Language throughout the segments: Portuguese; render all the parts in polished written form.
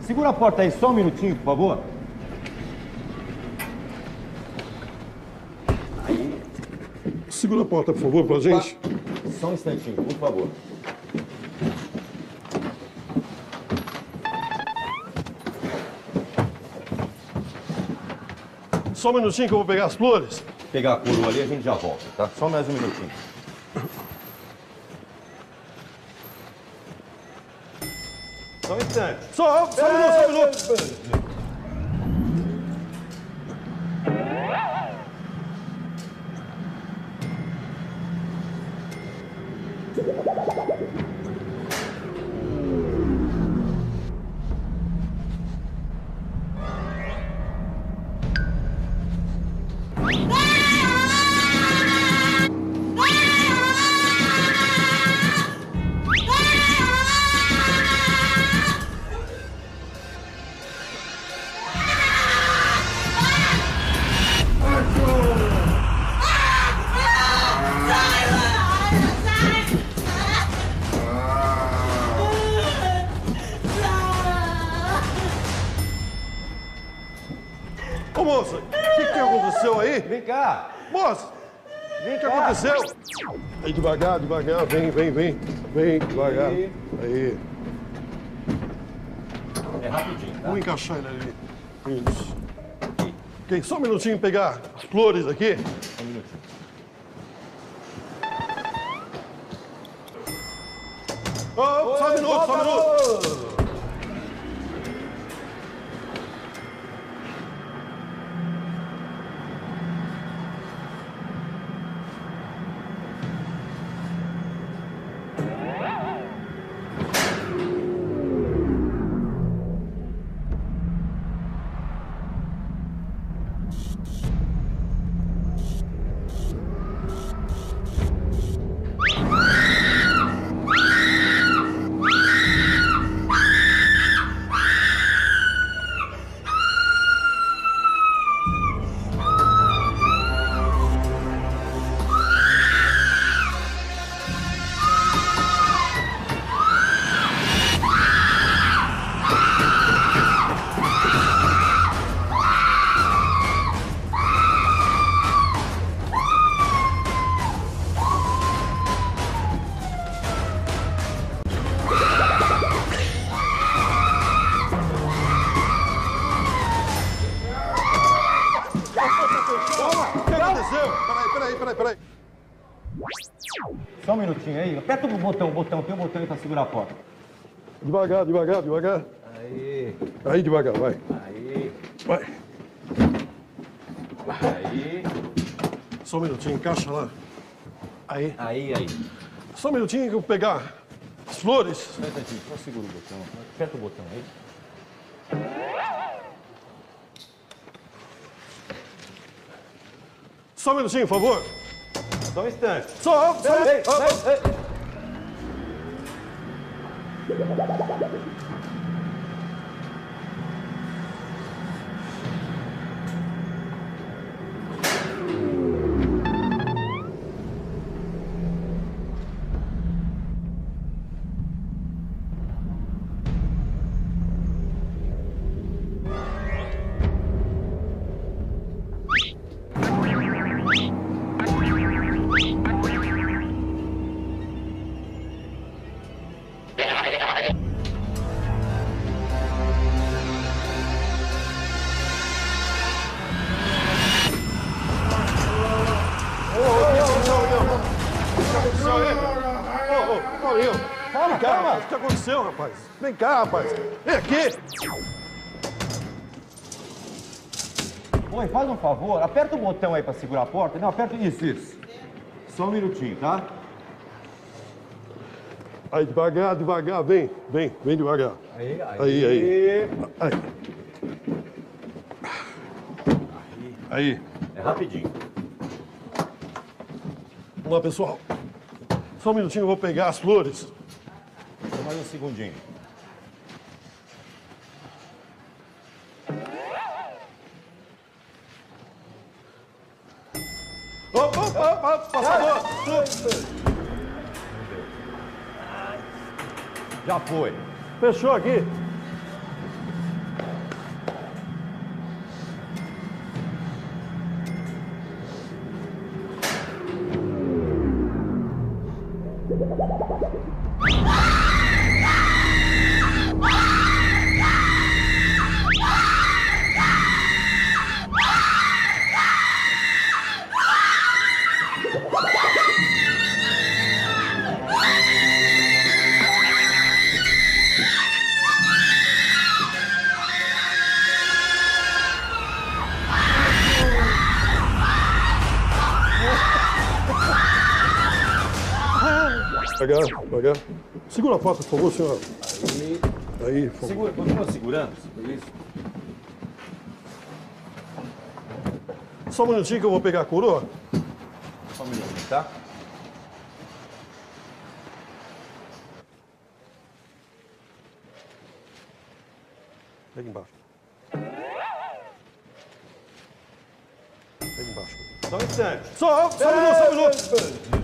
Segura a porta aí só um minutinho, por favor. Aí. Segura a porta, por favor, pra gente. Só um instantinho, por favor. Só um minutinho que eu vou pegar as flores. Pegar a coroa ali, a gente já volta, tá? Só mais um minutinho. Só um instante. Só um minuto. Ô, moça, o que aconteceu aí? Vem cá. Moça, Vem o que cá. aconteceu? Aí, devagar, devagar, vem. Vem, devagar. Aí. É rapidinho, tá? Vamos encaixar ele ali. Isso. Ok, só um minutinho pegar as flores aqui. Um minutinho. Oh, só um minuto. Peraí. Só um minutinho aí. Aperta o botão. Tem um botão aí pra segurar a porta. Devagar. Aí. Aí, devagar, vai. Aí. Vai. Aí. Só um minutinho, encaixa lá. Aí. Aí. Só um minutinho que eu vou pegar as flores. Só um instantinho. Só segura o botão. Aperta o botão aí. Só um minutinho, por favor. Só um instante. Só um Ei. Calma. O que aconteceu, rapaz? Vem cá, rapaz. Vem aqui. Oi, faz um favor. Aperta o botão aí pra segurar a porta. Não, aperta isso. Só um minutinho, tá? Aí, devagar. Vem devagar. Aí. Aí. É rapidinho. Vamos lá, pessoal. Só um minutinho, eu vou pegar as flores. Só mais um segundinho. Opa, passador! Já foi. Fechou aqui. Devagar. Segura a porta, por favor, senhora. Aí, por favor. Segura, continua segurando. Isso. Só um minutinho que eu vou pegar a coroa. Só um minutinho, tá? Pega embaixo. Pega embaixo. Só um instante. Só um minuto.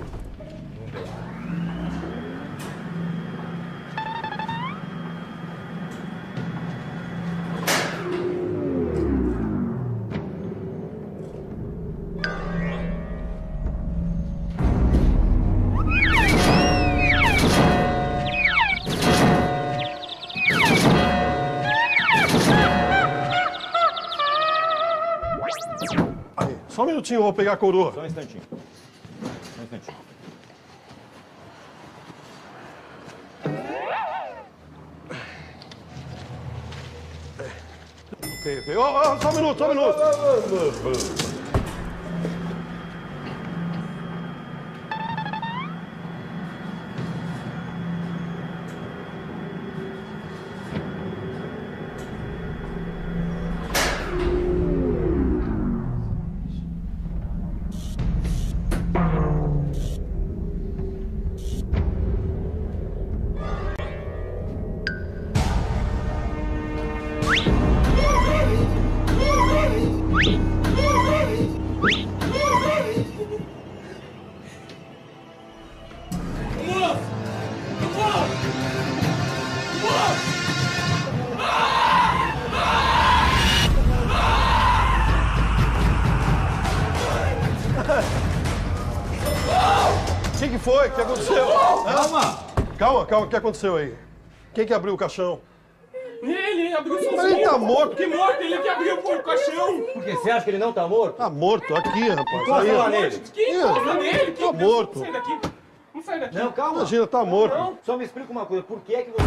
Só um minutinho, eu vou pegar a coroa. Só um instantinho. Só um instantinho. Ok. Só um minuto. O que foi? O que aconteceu? Calma. O que aconteceu aí? Quem que abriu o caixão? Ele abriu sozinho. Mas ele tá morto. Que morto? Ele que abriu o caixão. Por que você acha que ele não tá morto? Tá morto aqui, rapaz. Encosta Aí, lá ó. nele. Quem encosta nele? Tá morto. Não sai daqui. Não sai daqui. Não, calma. Imagina, tá morto. Não. Só me explica uma coisa. Por que você...